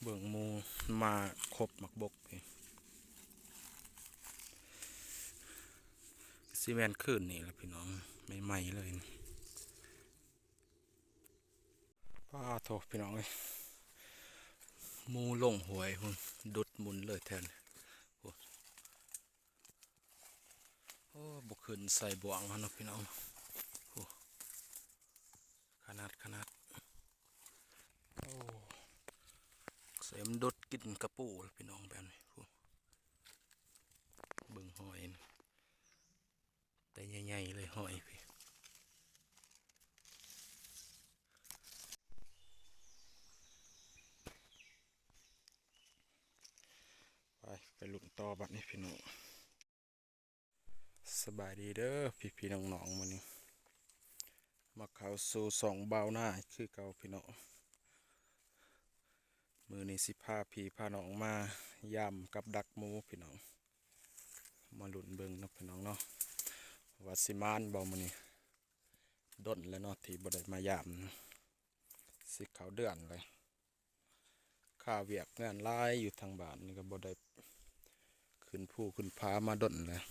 เบิ่งหมูมาครบหมักบกพี่ซีแมนขึ้นนี่แหละพี่น้องใหม่ๆเลยป้าโทพี่น้องเลยหมูลงหวยหุ่นดุดหมุนเลยแทนโอ้บกขึ้นใส่บ่วงฮะเนาะพี่น้องโอ้ขนาดโอ้เสียมดุดกินกระปูพี่น้องแบบนี้เบิ่งหอยแต่ใหญ่ๆเลยหอยพี่ไปลุ้นต่อบัดนี้พี่น้องสบายดีเด้อพี่น้องๆมื้อนี้มาเข้าสู่สองเบาหน้าคือเก่าพี่น้องมื้อนี้สิพาพี่พาน้องมายำกับดักหมูพี่น้องมาลุ้นเบิ่งเนาะพี่น้องเนาะว่าสิมานบ่มื้อนี้ดนแล้วเนาะที่บ่ได้มายำสิเข้าเดือนเลยค่าเวียกงานหลายอยู่ทางบ้านนี่ก็บ่ได้ขึ้นภูขึ้นผามาดนเลย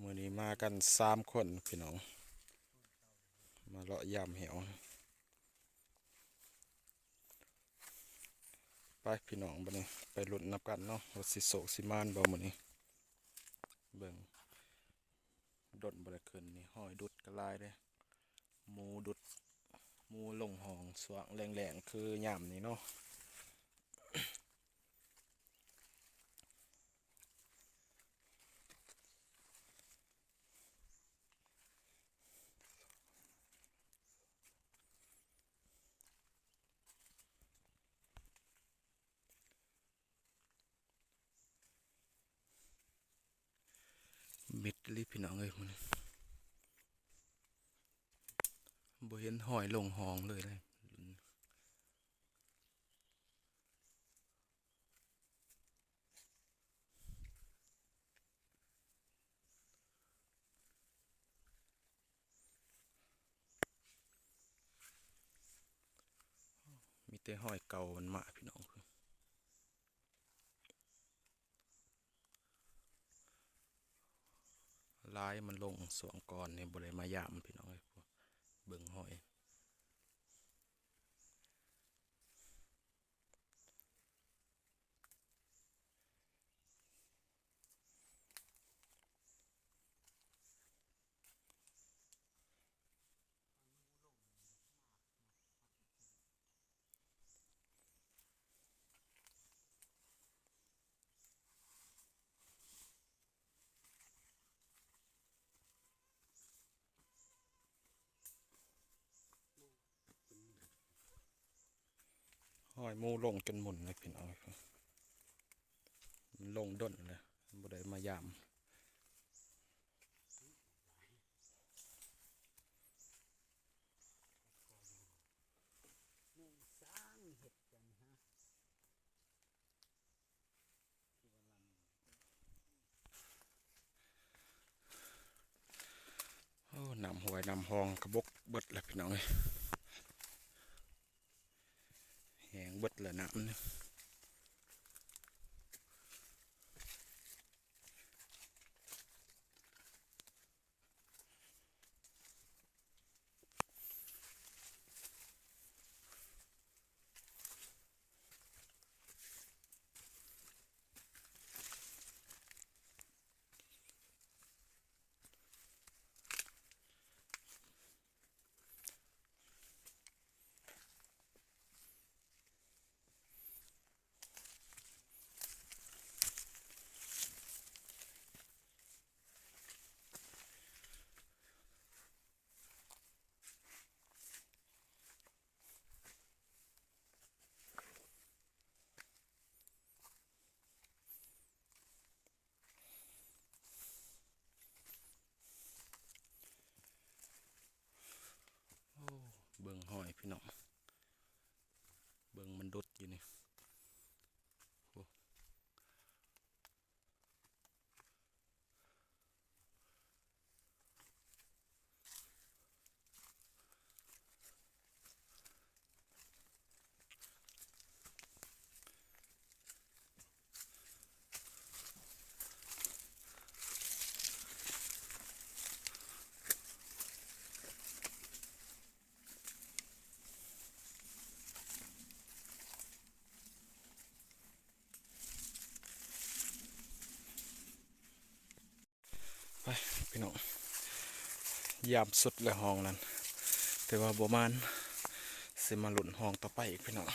มื้อนี้มากัน3 คนพี่น้องมาเลาะยามเหวไปพี่น้องบัดนี้ไปลุ้นนับกันเนาะว่าสิโศกสิมานบ่มื้อนี้เบิ่งดนบ่ได้ขึ้นนี่ห้อยดุดกระลายเด้หมูดุดหมูลงห้องสว่างแรงๆคือยามนี้เนาะมิดลิพี่น้องเอ้ยมื้อนี้บ่เห็นหอยลงห้องเลยมีแต่หอยเก่ามันมาพี่น้องลายมันลงสวงก่อนเนี่ยบ่ได้มายามพี่น้องเอ้ยเบิ่งหอยหอยหมูลงจนหมุนเลยพี่น้องเอ้ยมันลงด้นเลยบ่ได้มายามโอ้นำหวยนำหองกระบกเบิดแล้วพี่น้องเอ้ยแหงเบิดแล้วน้ำนี่ น้องยามสุดและห้องนั้นแต่ว่าบ่มานสิมาหลุนห้องต่อไปอีกพี่น้อง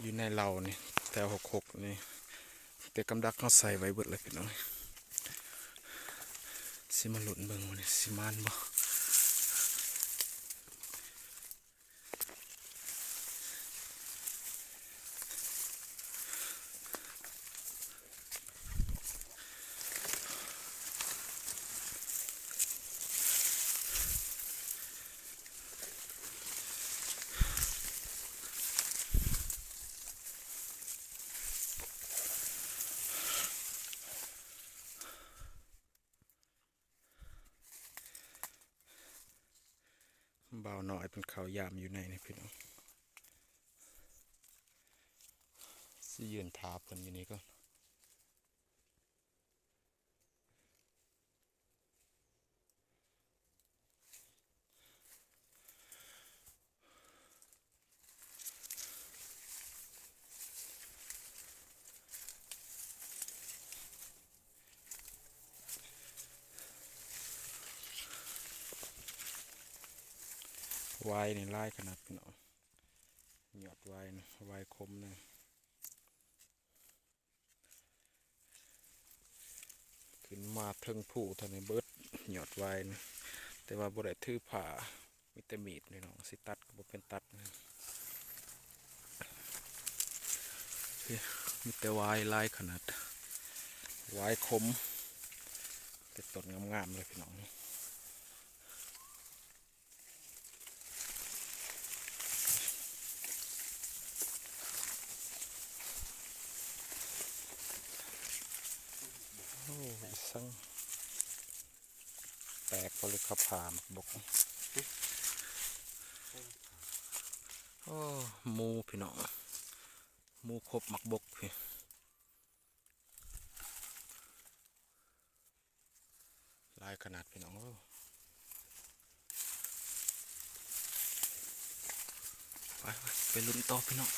อยู่ในเรานี่แถว66นี่แต่กำดักเขาใส่ไว้เบิดเลยพี่น้องสิมาหลุนเบิ่งมันสิมานบ่เบาหน่อยเป็นเขายามอยู่ในนี่พี่น้องสิยืนทาเพิ่นอยู่นี่ก็วายนี่ไล่ขนาดพี่น้องหยอดวายนะวายคมนะขึ้นมาเทิงผู้เท่านี้เบิดหยอดวายนะแต่ว่าบ่ได้ถือผ่ามีแต่มีดนี่น้องสิตัดก็บ่เป็นตัดนะมีแต่วายไล่ขนาดวายคมแต่ต้นงามๆเลยพี่น้องโอ้ยสั่งแตกพอเลยขับผ่ามักบกโอ้หมูพี่น้องหมูครบมักบกพี่ลายขนาดพี่น้องไปลุ้นต่อพี่น้อง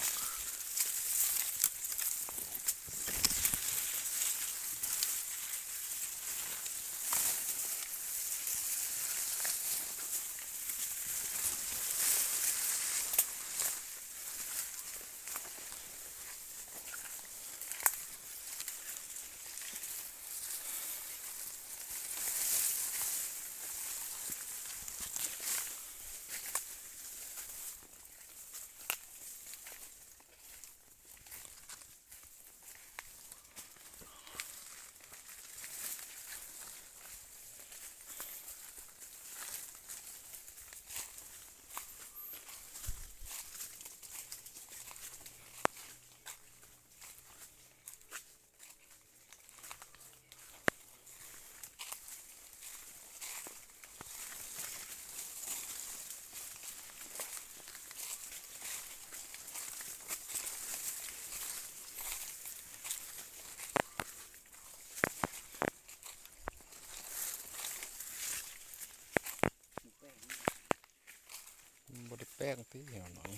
บไดแป้งตีเหี่ยวหน่อย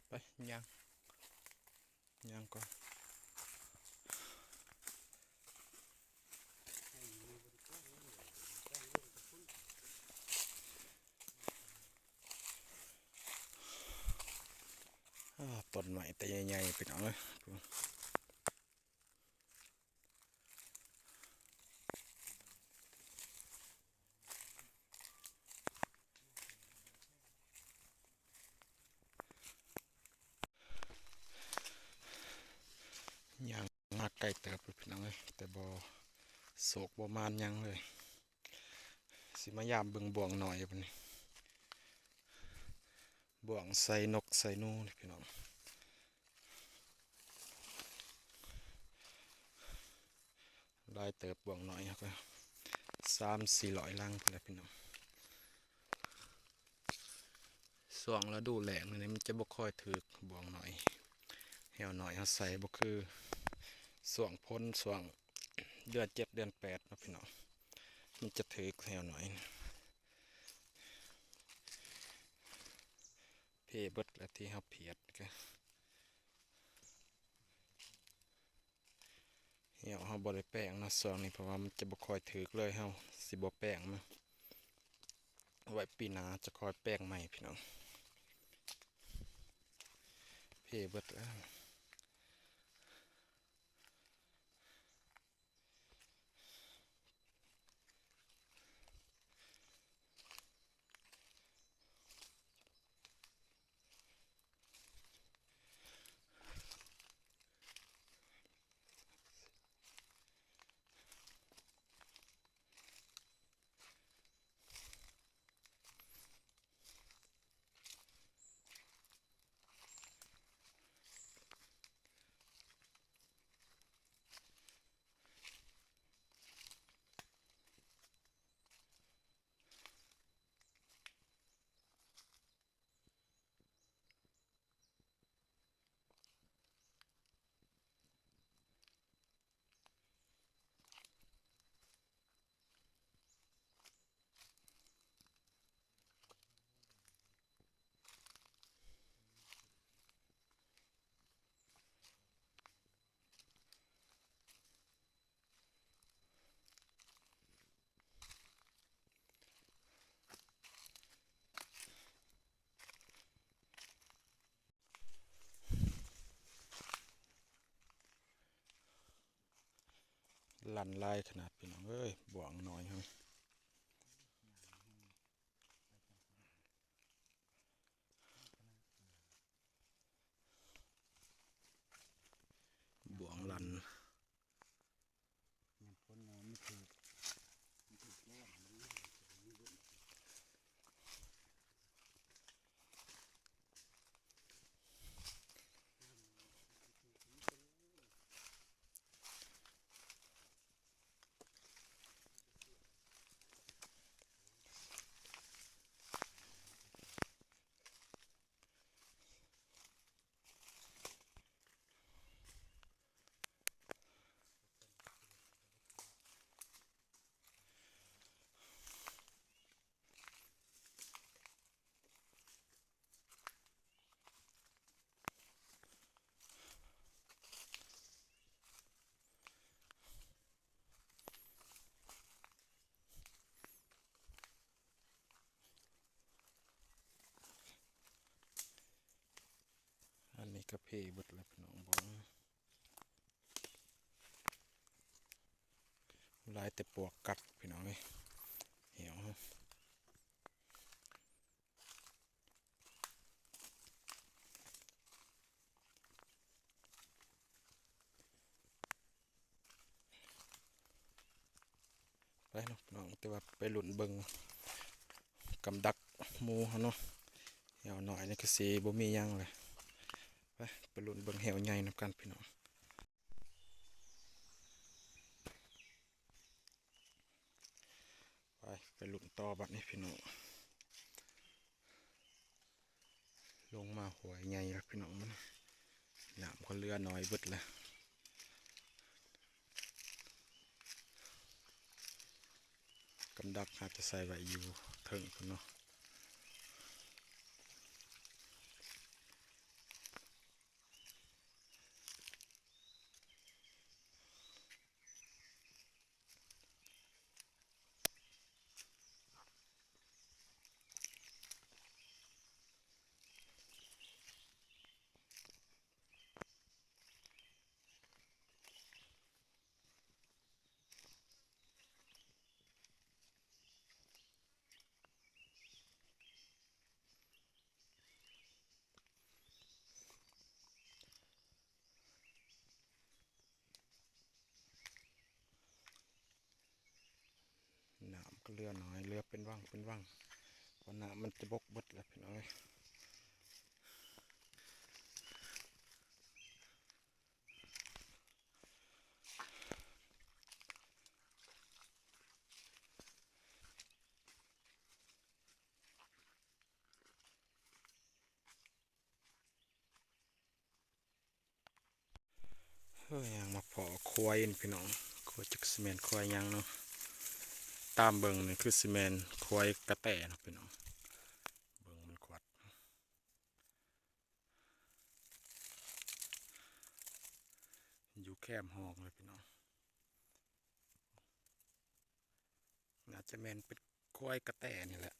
ไปย่างก่อนต้นใหม่แต่ใหญ่ๆพี่น้องเลยย่างมาไกลเติบพี่น้องเลยแต่บ่โศกบ่มานยังเลยสิมายามเบิ่งบ่วงหน่อยบัดนี้บ่วงใส่นกใส่นูนี่พี่น้องลายเติบบ่วงหน่อยครับ300-400ลังไปแล้วพี่น้องส่วงแล้วดูแหลงนี่มันจะบ่ค่อยถึกบ่วงหน่อยเหี่ยวหน่อยเขาใส่บ่คือส่วงพ้นส่วงเดือน7เดือน8นะพี่น้องมันจะถึกเหี่ยวหน่อยเพเบิดและที่เขาเพียดก็ เหี่ยวเฮาบ่ได้แป้งเนาะส่วนนี้เพราะว่ามันจะบ่ค่อยถึกเลยเฮาสิบ่แป้งมันไว้ปีหน้าจะค่อยแป้งใหม่พี่น้องเพเบิดแล้วลั่นลายขนาดพี่น้องเอ้ยบ่วงน้อยเฮาบ่วงลั่นอันนี้ก็เพเบิดแล้วพี่น้องบ่ลายแต่ปวกกัดพี่น้องเอ้ยเหี่ยวเฮาไปเนาะพี่น้องแต่ว่าไปลุ้นเบิ่งกำดักหมู่เฮาเนาะเหี่ยวน้อยนี่ก็สิบ่มีหยังเลยไปลุ้นเบิ่งแหวใหญ่นำกันพี่น้องไปลุ้นต่อบัดนี้พี่น้องลงมาหัวใหญ่แล้วพี่น้องมันน้ำก็เรือน้อยเบิดแล้วกำดักอาจจะใส่ไว้อยู่เทิงพุ่นเนาะน้ำก็เรือน้อยเรือเป็นว่างเป็นว่างเพราะน้ำมันจะบกเบิดแล้วพี่น้องเฮ้ยยังมาพอควายนี่พี่น้องควายจักซีเมนควายยังเนาะตามเบิ่งนี่คือซีเมนควายกระแตเนาะพี่น้องเบิ่งมันขวัดอยู่แคมห้องเลยพี่น้อง จะแม่นเป็นควายกระแตนี่แหละ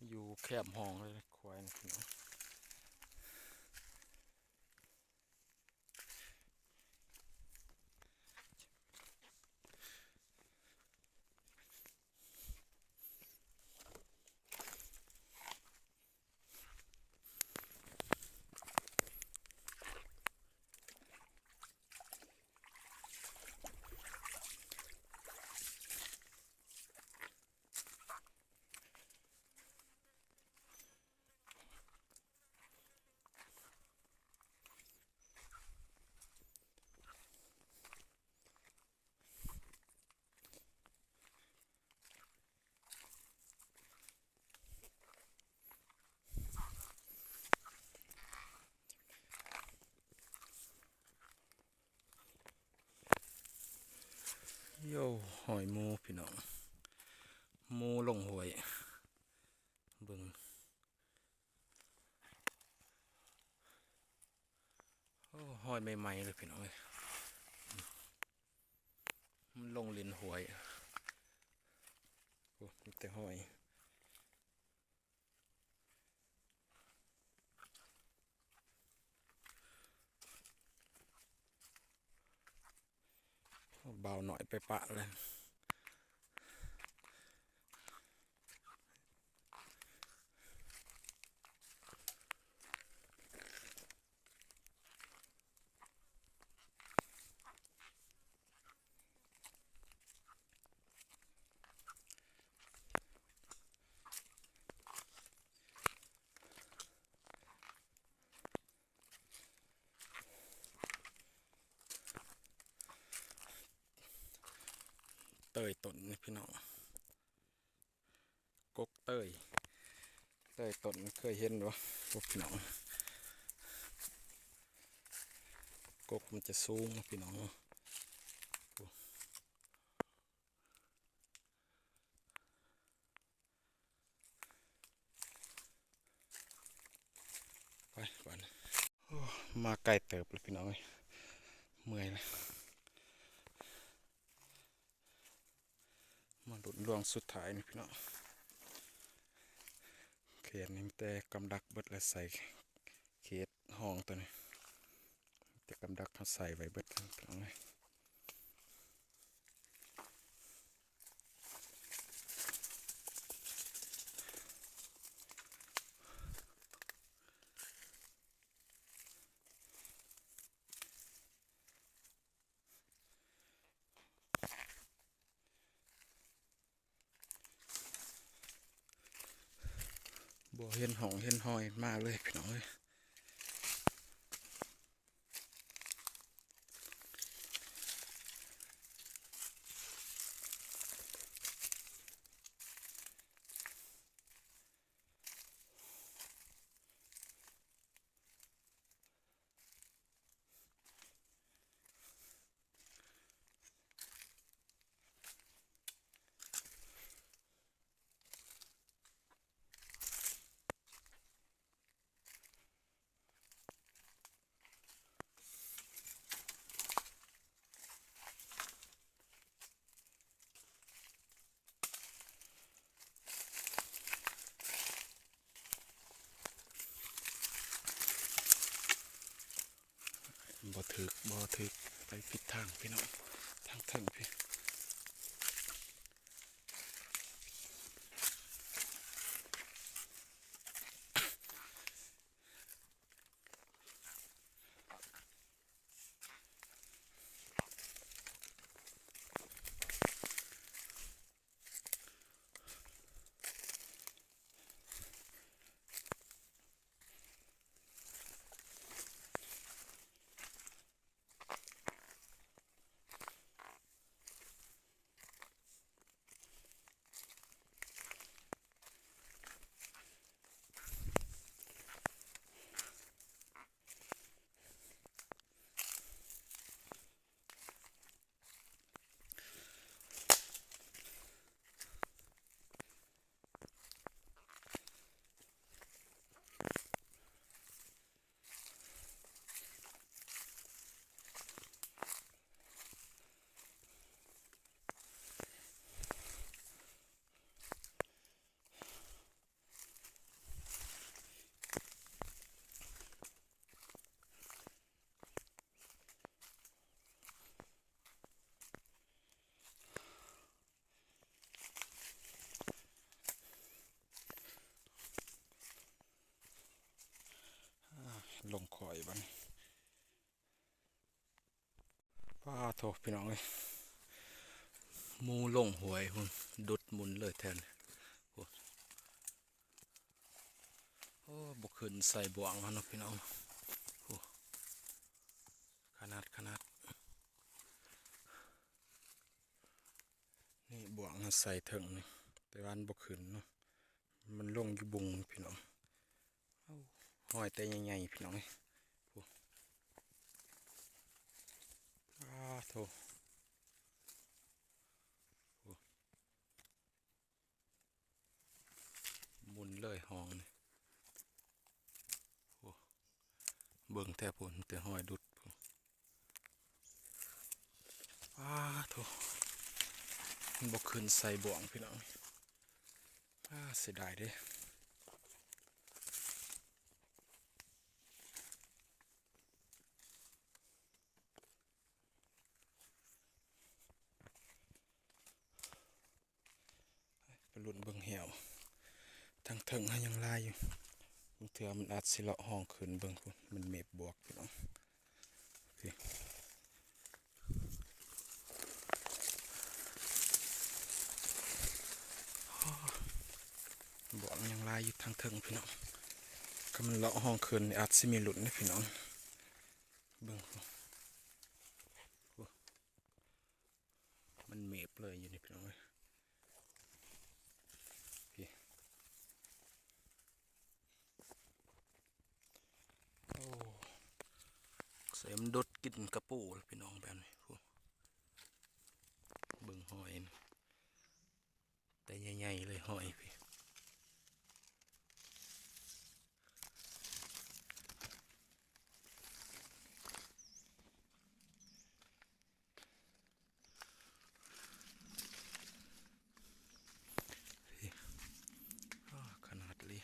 อยู่แคบห้องเลยควายนะพี่น้องโย่หอยมูพี่น้องมูลงหวยเบิ่งโอ้หอยใหม่ๆเลยพี่น้องมันลงลินหวยโอ้มีแต่หอยเบาหน่อยไปปะเลยเตยต้นนี่พี่น้องกกเตยต้นเคยเห็นหรอกกพี่น้องกกมันจะสูงพี่น้องไปบ้านมาไกลเติบเลยพี่น้องเมื่อยเลยมาดุดล่วงสุดท้ายนี่พี่น้องเขตนี้แต่กำดักเบิดและใส่เขตห้องตัวนี้แต่กำดักเขาใส่ไว้เบิดพี่น้องเลยบ่เห็นห้องเห็นหอยมาเลยพี่น้องเลยบ่ถึกไปผิดทางพี่น้องทางถึงพี่ ป้าโทพี่น้องเอ้ยหมูลงหวยหุ่นดุดหมุนเลยแทนโอ้โอ้บกขึ้นใส่บ่วงเขาเนาะพี่น้องโอ้ขนาดนี่บ่วงเขาใส่ถึงนี่แต่วาอันบกขึ้นเนาะมันลงอยู่บุงพี่น้องห้อยแต่ใหญ่ๆพี่น้องเอ้ยโอ้ป้าโทหมุนเลยห้องนี่โอ้เบิ่งแทบผลแต่ห้อยดุดป้าโทมันบกขึ้นใส่บ่วงพี่น้องเสียดายเด้ไปลุ้นเบิ่งเหี่ยวทั้งเถิงให้ยังลายอยู่บางเทื่อมันอาจสิเลาะห้องขึ้นเบิ่งพุ่นมันเมฆบวกพี่น้องพี่บ่วงยังลายอยู่ทั้งเถิงพี่น้องก็มันเลาะห้องขึ้นนี่อาจสิมีหลุดนะพี่น้องเบิ่งพุ่นมันเมฆเลยอยู่นี่พี่น้องเอ้ยพี่โอ้เสียมนดดกินกระปูเลยพี่น้องแบบนี้พุ่นเบิ่งหอยนี่แต่ใหญ่ๆเลยหอยพี่ขนาดเลย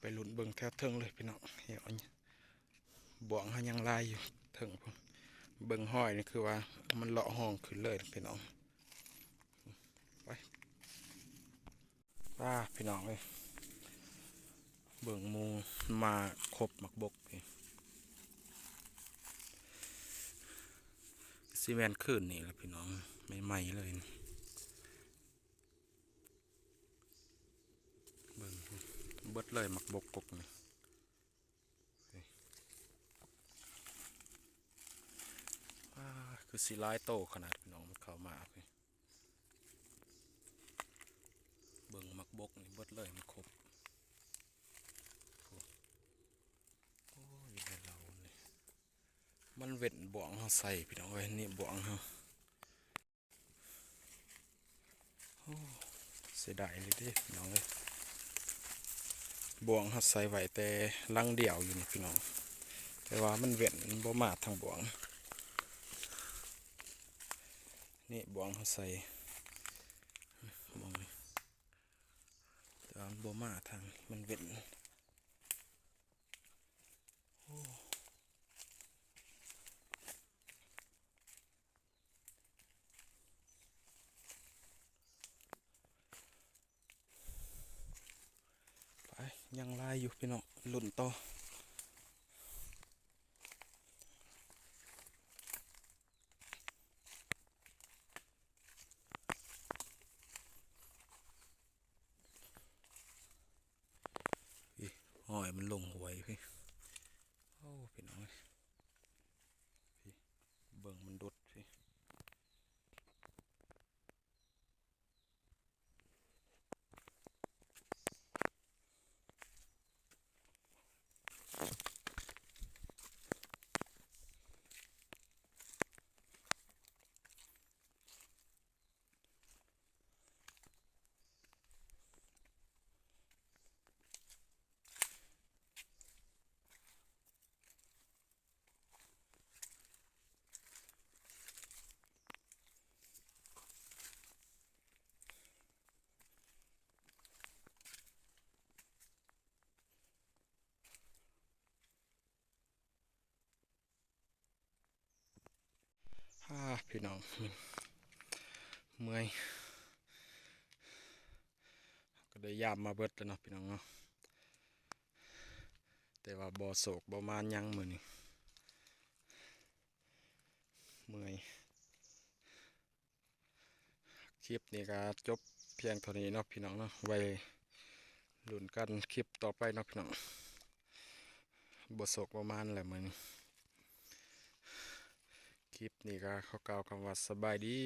ไปลุ้นเบิ่งแถวเทิงเลยพี่น้องเหี่ยวนี่บ่วงเขายังลายอยู่เทิงพุ่นเบิ่งห้อยนี่คือว่ามันเลาะห้องขึ้นเลยพี่น้องไปพี่น้องเลยเบิ่งหมูมาครบหมักบกพี่ซีเมนต์ขึ้นนี่แหละพี่น้องใหม่ๆเลยเบิ่งเบิดเลยหมักบกกกนี่คือสีร้ายโตขนาดพี่น้องมันเข้ามาพี่เบิ่งหมักบกนี่เบิดเลยมันครบโอ้ยได้เราเลยมันเว้นบ่วงเขาใส่พี่น้องเอ้ยนี่บ่วงเขาโอ้เสียดายเลยดิพี่น้องเอ้ยบ่วงเขาใส่ไว้แต่ลังเดี่ยวอยู่นี่พี่น้องแต่ว่ามันเว้นบ่มาทางบ่วงนี่บ่วงเขาใส่บ่วงนี่แต่ว่าบ่มาทางมันเว้นไปยังลายอยู่พี่น้องลุ่นต่อหอยมันลงหวยพี่โอ้พี่น้องพี่เบิ่งมันดุดพี่ พี่น้องเมื่อยก็ได้ยามมาเบิดแล้วเนาะพี่น้องเนาะแต่ว่าบ่โศกบ่มานยังมื้อนี้เมื่อยคลิปนี้ก็จบเพียงเท่านี้เนาะพี่น้องเนาะไว้ลุ้นกันคลิปต่อไปเนาะพี่น้องบ่โศกบ่มานแหละมื้อนี้คลิปนี้ก็เขากล่าวคำว่าสบายดี